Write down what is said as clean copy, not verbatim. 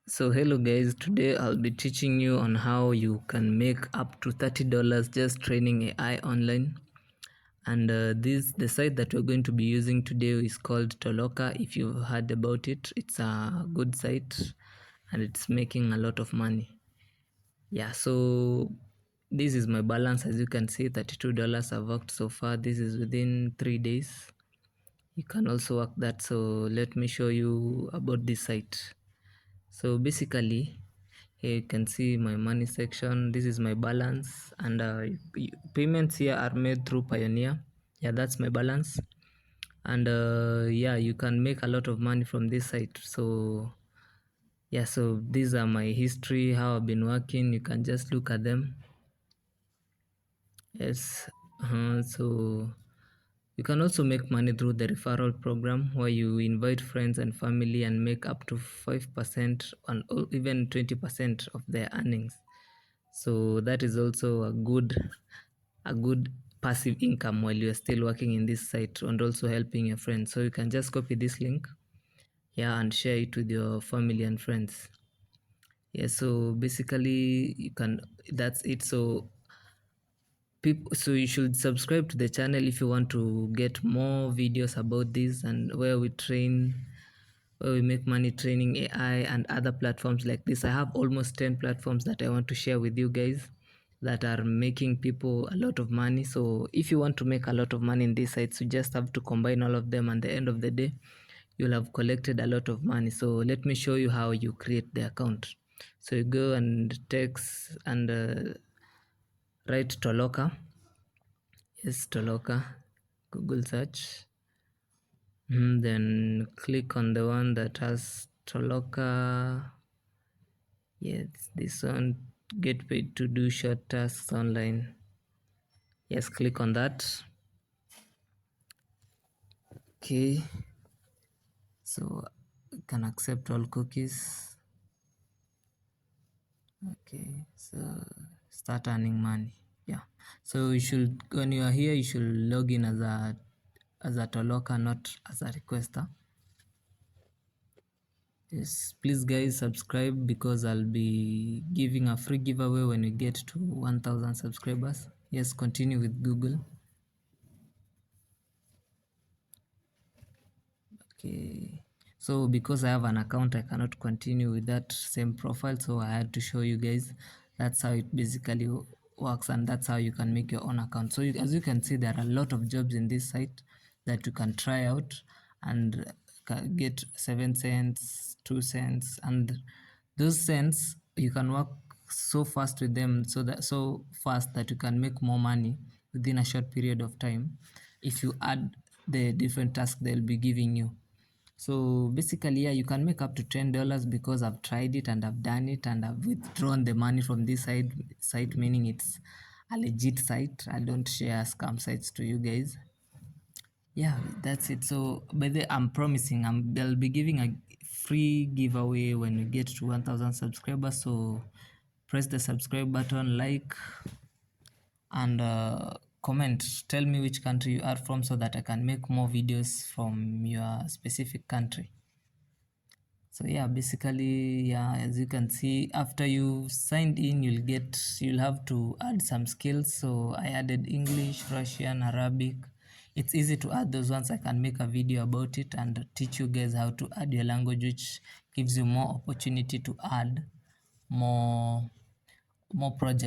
So hello guys, today I'll be teaching you on how you can make up to $30 just training AI online. And the site that we're going to be using today is called Toloka. If you've heard about it, it's a good site and it's making a lot of money. Yeah, so this is my balance. As you can see, $32 I've worked so far. This is within 3 days. You can also work that. So let me show you about this site. So basically, here you can see my money section. This is my balance, and payments here are made through Pioneer. Yeah, that's my balance. And yeah, you can make a lot of money from this site. So yeah, so these are my history, how I've been working. You can just look at them. Yes. So you can also make money through the referral program, where you invite friends and family and make up to 5% and even 20% of their earnings. So that is also a good passive income while you're still working in this site and also helping your friends. So you can just copy this link, yeah, and share it with your family and friends. Yeah, so basically you can, that's it. So people, so you should subscribe to the channel if you want to get more videos about this, and where we make money training AI and other platforms like this. I have almost 10 platforms that I want to share with you guys that are making people a lot of money. So if you want to make a lot of money in these sites, you just have to combine all of them, and at the end of the day you'll have collected a lot of money. So let me show you how you create the account. So you go and text and write Toloka. Yes, Toloka. Google search. Then click on the one that has Toloka. Yes, this one. Get paid to do short tasks online. Yes, click on that. Okay. So you can accept all cookies. Okay. So start earning money. Yeah. So you should, when you are here, you should log in as a Toloka, not as a requester. Yes, please guys subscribe, because I'll be giving a free giveaway when we get to 1000 subscribers. Yes, continue with Google. Okay, so because I have an account, I cannot continue with that same profile, so I had to show you guys. That's how it basically works, and that's how you can make your own account. So as you can see, there are a lot of jobs in this site that you can try out and get 7 cents, 2 cents, and those cents you can work so fast with them, so fast that you can make more money within a short period of time if you add the different tasks they'll be giving you. So basically, yeah, you can make up to $10, because I've tried it and I've done it and I've withdrawn the money from this site, meaning it's a legit site. I don't share scam sites to you guys. Yeah, that's it. So by the I'm promising I'll be giving a free giveaway when we get to 1000 subscribers. So press the subscribe button, like, and comment. Tell me which country you are from, so that I can make more videos from your specific country. So yeah, basically, yeah, as you can see, after you signed in, you'll have to add some skills. So I added English, Russian, Arabic. It's easy to add those ones. I can make a video about it and teach you guys how to add your language, which gives you more opportunity to add more projects.